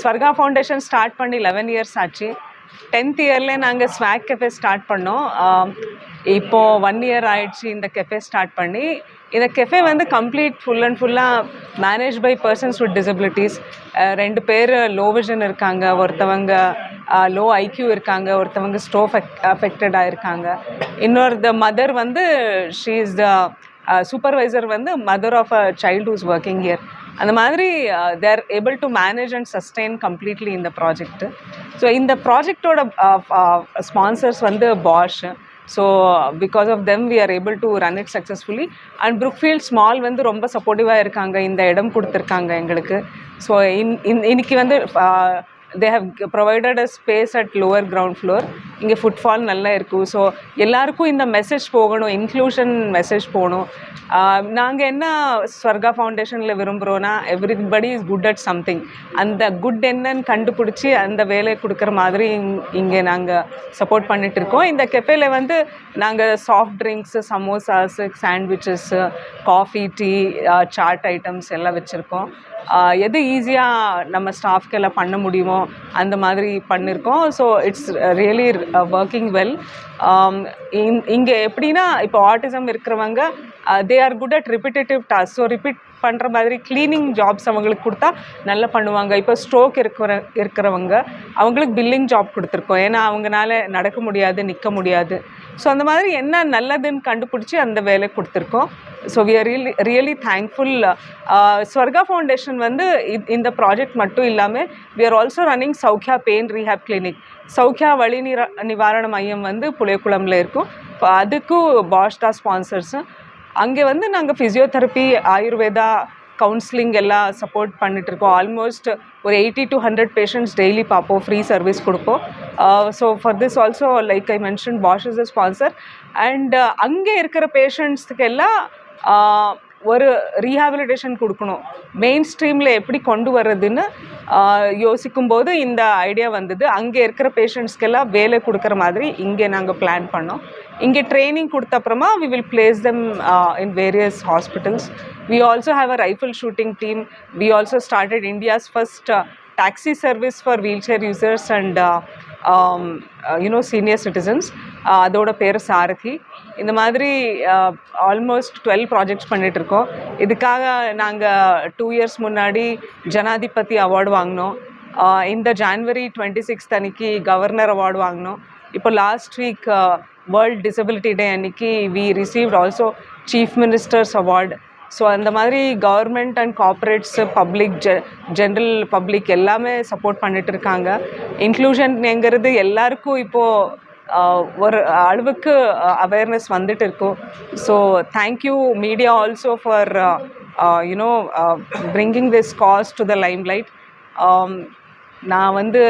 Swarga foundation start பண்ணி 11 years ஆச்சு. 10th இயர்லேயே நாங்கள் ஸ்வாக் கெஃபே ஸ்டார்ட் பண்ணோம். இப்போது 1 இயர் ஆயிடுச்சு இந்த கெஃபே ஸ்டார்ட் பண்ணி. இந்த கெஃபே வந்து கம்ப்ளீட் ஃபுல் அண்ட் ஃபுல்லாக manage by persons with disabilities. 2 பேர் லோ விஷன் இருக்காங்க, ஒருத்தவங்க லோ ஐக்யூ இருக்காங்க, ஒருத்தவங்க ஸ்ட்ரோக் அஃபெக்டடாக இருக்காங்க. இன்னொரு மதர் வந்து ஷீ இஸ் த சூப்பர்வைசர் வந்து mother of a child whose working here. அந்த மாதிரி there able to manage and sustain completely இந்த ப்ராஜெக்ட்டு. ஸோ இந்த ப்ராஜெக்டோட ஸ்பான்சர்ஸ் வந்து Bosch. So because of them we are able to run it successfully. And Brookfields mall வந்து ரொம்ப சப்போர்ட்டிவாக இருக்காங்க, இந்த இடம் கொடுத்துருக்காங்க எங்களுக்கு. ஸோ இன்னைக்கு வந்து they have provided a space at lower ground floor. இங்கே ஃபுட்ஃபால் நல்லா இருக்கும். ஸோ எல்லாருக்கும் இந்த மெசேஜ் போகணும், இன்க்ளூஷன் மெசேஜ் போகணும். நாங்கள் என்ன ஸ்வர்கா ஃபவுண்டேஷனில் விரும்புகிறோன்னா, everybody is good at something. அந்த குட் என்னன்னு கண்டுபிடிச்சி அந்த வேலையை கொடுக்குற மாதிரி இங்கே நாங்கள் சப்போர்ட் பண்ணிகிட்ருக்கோம். இந்த கெஃபேல வந்து நாங்கள் soft drinks, samosas, sandwiches, coffee, tea, chaat items எல்லாம் வச்சுருக்கோம். எது ஈஸியாக நம்ம ஸ்டாஃப்க்கெல்லாம் பண்ண முடியுமோ அந்த மாதிரி பண்ணியிருக்கோம். So it's really working well. இங்கே எப்படின்னா, இப்போ ஆட்டிசம் இருக்கிறவங்க they are good at repetitive task. So repeat பண்ணுற மாதிரி க்ளீனிங் ஜாப்ஸ் அவங்களுக்கு கொடுத்தா நல்லா பண்ணுவாங்க. இப்போ ஸ்ட்ரோக் இருக்கிறவங்க அவங்களுக்கு பில்லிங் ஜாப் கொடுத்துருக்கோம். ஏன்னா அவங்களால நடக்க முடியாது, நிற்க முடியாது. ஸோ அந்த மாதிரி என்ன நல்லதுன்னு கண்டுபிடிச்சி அந்த வேலை கொடுத்துருக்கோம். So we are really thankful. Swarga foundation வந்து இந்த ப்ராஜெக்ட் மட்டும் இல்லாமல் we are also running Soukya pain rehab clinic. Soukya வலி நிவாரண மையம் வந்து புளியக்குளம்ல இருக்கும். இப்போ அதுக்கும் பாஷ் தான் ஸ்பான்சர்ஸு. அங்கே வந்து நாங்கள் ஃபிசியோதெரப்பி, ஆயுர்வேதா, கவுன்சிலிங் எல்லாம் சப்போர்ட் பண்ணிகிட்ருக்கோம். ஆல்மோஸ்ட் ஒரு 80 to 100 பேஷண்ட்ஸ் டெய்லி பார்ப்போம், ஃப்ரீ சர்வீஸ் கொடுப்போம். So for this also like I mention, Bosch is a sponsor. And அங்கே இருக்கிற பேஷண்ட்ஸுக்கு எல்லாம் ஒரு ரீஹாபிலிட்டேஷன் கொடுக்கணும், மெயின் ஸ்ட்ரீமில் எப்படி கொண்டு வர்றதுன்னு யோசிக்கும்போது இந்த ஐடியா வந்தது. அங்கே இருக்கிற பேஷண்ட்ஸ்க்கெல்லாம் வேலை கொடுக்குற மாதிரி இங்கே நாங்கள் பிளான் பண்ணோம். இங்கே ட்ரைனிங் கொடுத்த அப்புறமா we will place them in various hospitals. We also have a rifle shooting team. We also started India's first taxi service for wheelchair users and senior citizens. அதோட பேர் சாரதி. இந்த மாதிரி ஆல்மோஸ்ட் 12 ப்ராஜெக்ட்ஸ் பண்ணிகிட்ருக்கோம். இதுக்காக நாங்கள் 2 இயர்ஸ் முன்னாடி ஜனாதிபதி அவார்டு வாங்கினோம். இந்த January 26 அன்னைக்கு கவர்னர் அவார்டு வாங்கினோம். இப்போ last week world disability day அன்னைக்கு we received also chief minister's award. So அந்த மாதிரி government and corporates, public, general public எல்லாமே சப்போர்ட் பண்ணிட்டு இருக்காங்க. இன்க்ளூஷன்ங்கிறது எல்லாருக்கும் இப்போது ஒரு அளவுக்கு அவேர்னஸ் வந்துட்டு இருக்கும். So thank you media also for bringing this cause to the limelight. நான் வந்து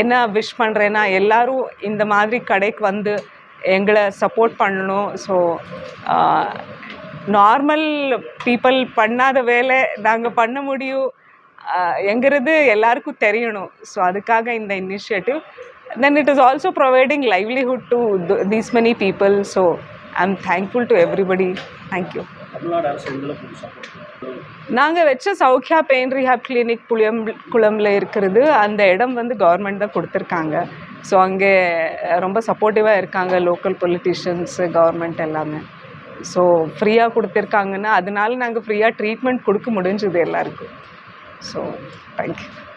என்ன விஷ் பண்ணுறேன்னா, எல்லோரும் இந்த மாதிரி கடைக்கு வந்து எங்களை சப்போர்ட் பண்ணணும். ஸோ நார்மல் பீப்புள் பண்ணாத வேலை நாங்கள் பண்ண முடியும் என்கிறது எல்லாருக்கும் தெரியணும். ஸோ அதுக்காக இந்த initiative. Then it is also providing livelihood to these many people. So I'm thankful to everybody. Thank you. நாங்கள் வச்ச சௌக்கியா பெயின் ரீஹேப் கிளினிக் புளியங்குளம்ல இருக்கிறது, அந்த இடம் வந்து கவர்மெண்ட் தான் கொடுத்துருக்காங்க. ஸோ அங்கே ரொம்ப சப்போர்ட்டிவாக இருக்காங்க லோக்கல் பொலிட்டிஷியன்ஸு, கவர்மெண்ட் எல்லாமே. ஸோ ஃப்ரீயாக கொடுத்துருக்காங்கன்னா அதனால நாங்கள் ஃப்ரீயாக ட்ரீட்மெண்ட் கொடுக்க முடிஞ்சுது எல்லாருக்கும். So thank you.